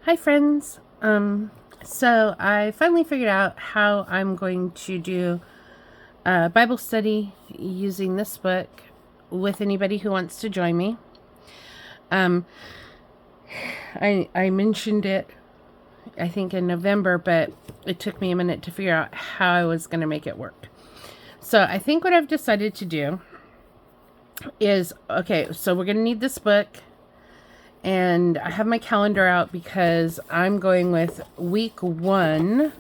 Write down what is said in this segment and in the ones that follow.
Hi friends. So I finally figured out how I'm going to do a Bible study using this book with anybody who wants to join me. I mentioned it, I think in November, but it took me a minute to figure out how I was going to make it work. So I think what I've decided to do is, okay, so we're going to need this book. And I have my calendar out because I'm going with week 1.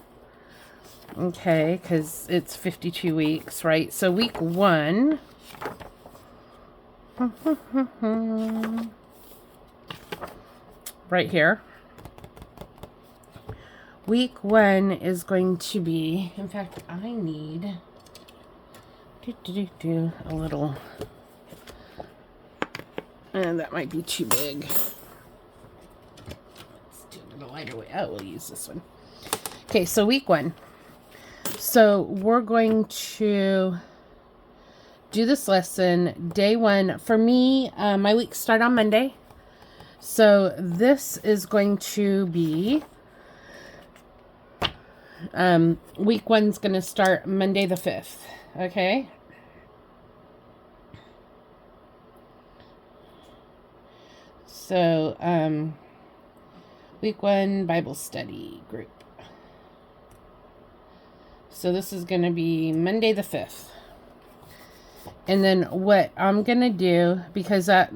Okay, because it's 52 weeks, right? So week 1. Right here. Week 1 is going to be, in fact, I need a little, and that might be too big. Let's do it in a lighter way. Oh, we'll use this one. Okay, so week 1. So we're going to do this lesson day 1. For me, my weeks start on Monday. So this is going to be, week 1's going to start Monday the 5th. Okay. So, week 1 Bible study group. So this is going to be Monday the 5th. And then what I'm going to do, because that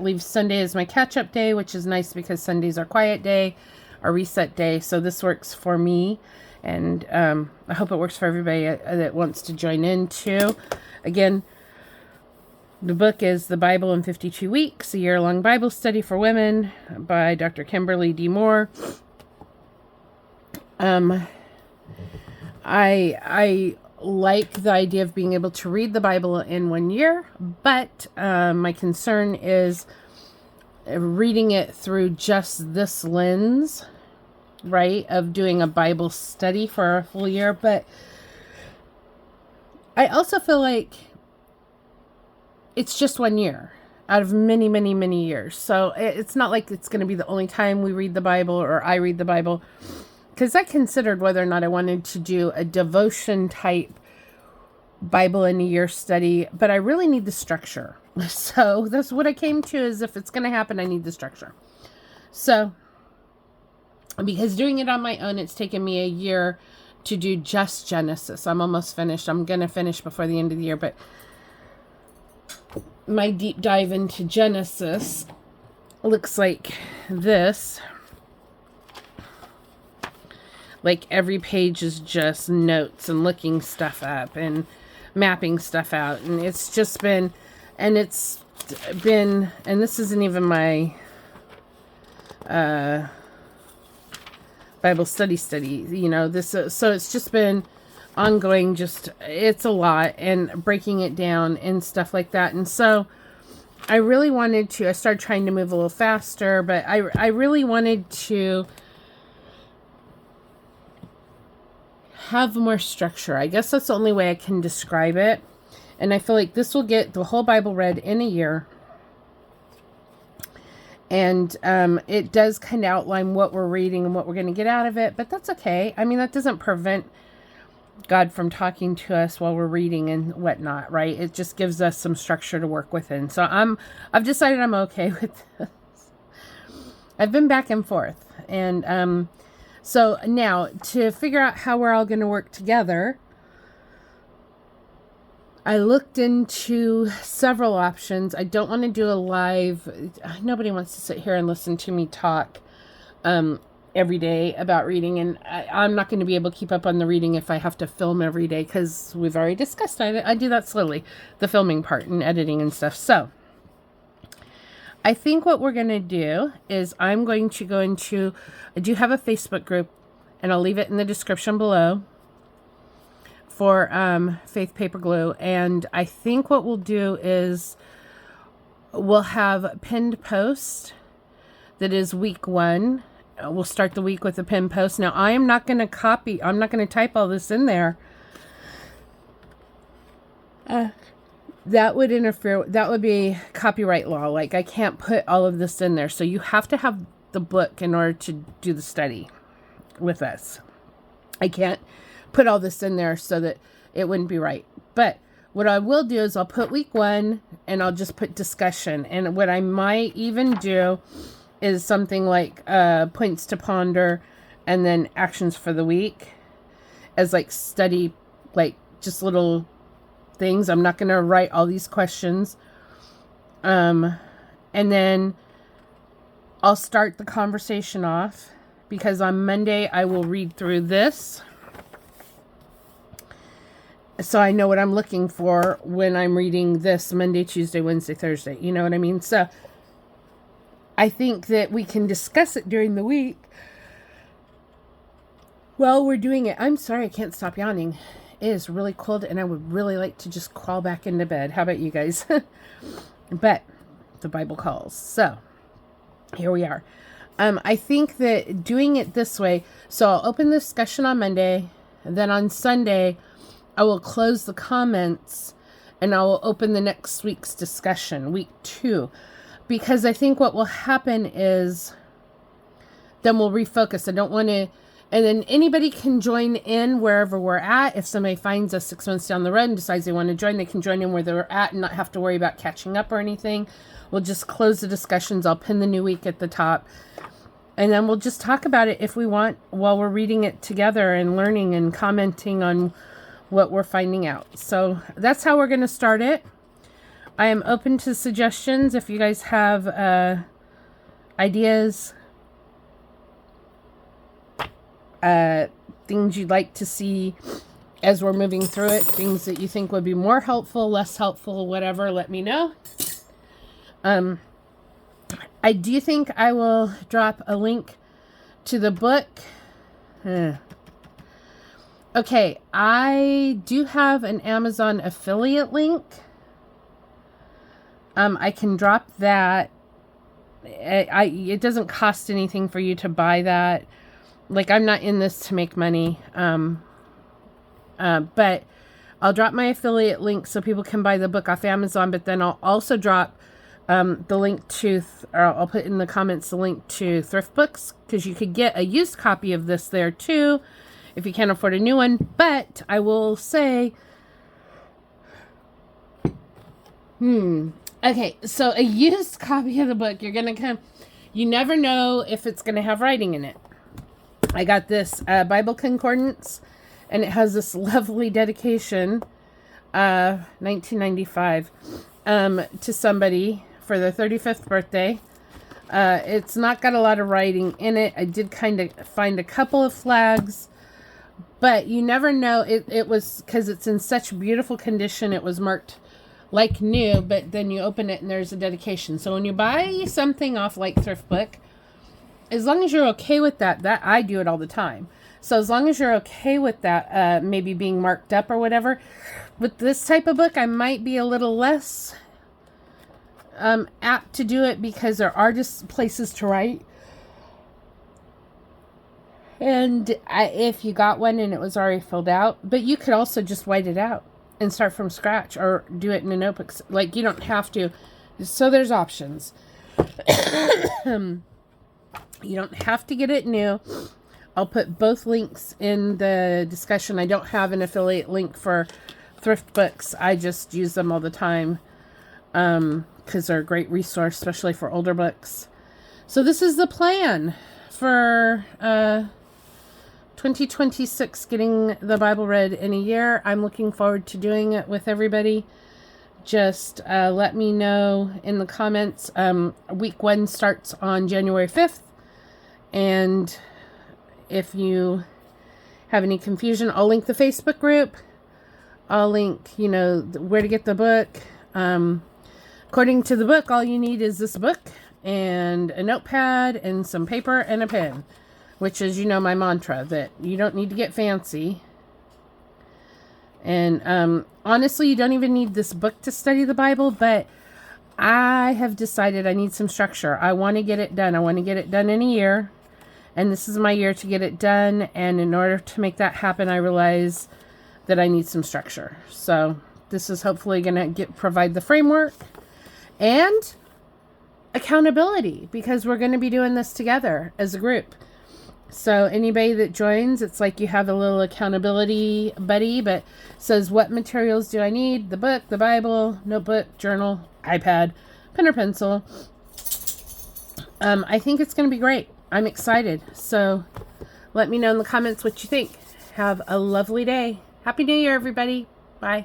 leaves Sunday as my catch-up day, which is nice because Sundays are quiet day, our reset day. So this works for me. And I hope it works for everybody that wants to join in too. Again, the book is The Bible in 52 Weeks, a year-long Bible study for women by Dr. Kimberly D. Moore. I like the idea of being able to read the Bible in 1 year, but my concern is reading it through just this lens, right, of doing a Bible study for a full year. But I also feel like it's just 1 year out of many, many, many years. So it's not like it's going to be the only time we read the Bible or I read the Bible. Because I considered whether or not I wanted to do a devotion type Bible in a year study. But I really need the structure. So that's what I came to, is if it's going to happen, I need the structure. So, because doing it on my own, it's taken me a year to do just Genesis. I'm almost finished. I'm going to finish before the end of the year. But my deep dive into Genesis looks like this. Like every page is just notes and looking stuff up and mapping stuff out. And it's just been, and this isn't even my Bible study, you know, this, so it's just been ongoing, it's a lot, and breaking it down and stuff like that. And so I started trying to move a little faster, but I really wanted to have more structure. I guess that's the only way I can describe it. And I feel like this will get the whole Bible read in a year. And it does kind of outline what we're reading and what we're going to get out of it. But that's okay. I mean, that doesn't prevent God from talking to us while we're reading and whatnot, right? It just gives us some structure to work within. So I've decided I'm okay with this. I've been back and forth. And so now, to figure out how we're all going to work together, I looked into several options. I don't want to do a live. Nobody wants to sit here and listen to me talk every day about reading. And I'm not going to be able to keep up on the reading if I have to film every day, because we've already discussed it. I do that slowly, the filming part and editing and stuff. So I think what we're going to do is I'm going to go into, I do have a Facebook group, and I'll leave it in the description below, for Faith Paper Glue. And I think what we'll do is we'll have pinned post that is week 1. We'll start the week with a pinned post. Now, I am not going to I'm not going to type all this in there. That would be copyright law. Like, I can't put all of this in there. So you have to have the book in order to do the study with us. I can't put all this in there so that it wouldn't be right. But what I will do is I'll put week 1 and I'll just put discussion. And what I might even do is something like points to ponder and then actions for the week as like study, like just little things. I'm not going to write all these questions. And then I'll start the conversation off because on Monday I will read through this. So I know what I'm looking for when I'm reading this Monday, Tuesday, Wednesday, Thursday. You know what I mean? So I think that we can discuss it during the week while we're doing it. I'm sorry, I can't stop yawning. It is really cold and I would really like to just crawl back into bed. How about you guys? But the Bible calls. So here we are. I think that doing it this way, so I'll open the discussion on Monday, and then on Sunday, I will close the comments and I will open the next week's discussion, week 2. Because I think what will happen is then we'll refocus. I don't want to, and then anybody can join in wherever we're at. If somebody finds us 6 months down the road and decides they want to join, they can join in where they're at and not have to worry about catching up or anything. We'll just close the discussions. I'll pin the new week at the top. And then we'll just talk about it if we want while we're reading it together and learning and commenting on what we're finding out. So that's how we're going to start it. I am open to suggestions if you guys have ideas, things you'd like to see as we're moving through it, things that you think would be more helpful, less helpful, whatever, let me know. I do think I will drop a link to the book. Okay, I do have an Amazon affiliate link. I can drop that. It doesn't cost anything for you to buy that. Like, I'm not in this to make money. But I'll drop my affiliate link so people can buy the book off Amazon. But then I'll also drop the link to, or I'll put in the comments the link to Thrift Books, because you could get a used copy of this there too if you can't afford a new one. But I will say, okay, so a used copy of the book, you're going to come, you never know if it's going to have writing in it. I got this Bible concordance, and it has this lovely dedication, 1995, to somebody for their 35th birthday. It's not got a lot of writing in it. I did kind of find a couple of flags, but you never know. It was, because it's in such beautiful condition, it was marked like new, but then you open it and there's a dedication. So when you buy something off like Thrift Book, as long as you're okay with that I do it all the time. So as long as you're okay with that, maybe being marked up or whatever, with this type of book, I might be a little less apt to do it, because there are just places to write. And if you got one and it was already filled out, but you could also just white it out and start from scratch, or do it in a notebook. Like, you don't have to. So there's options. You don't have to get it new. I'll put both links in the discussion. I don't have an affiliate link for Thrift Books. I just use them all the time, because they're a great resource, especially for older books. So this is the plan for 2026, getting the Bible read in a year. I'm looking forward to doing it with everybody. Just let me know in the comments. Week 1 starts on January 5th. And if you have any confusion, I'll link the Facebook group. I'll link, where to get the book. According to the book, all you need is this book and a notepad and some paper and a pen, which is, my mantra, that you don't need to get fancy. And honestly, you don't even need this book to study the Bible, but I have decided I need some structure. I want to get it done. I want to get it done in a year. And this is my year to get it done. And in order to make that happen, I realize that I need some structure. So this is hopefully going to provide the framework. And accountability, because we're going to be doing this together as a group. So anybody that joins, it's like you have a little accountability buddy, but says, what materials do I need? The book, the Bible, notebook, journal, iPad, pen or pencil. I think it's going to be great. I'm excited. So let me know in the comments what you think. Have a lovely day. Happy New Year, everybody. Bye.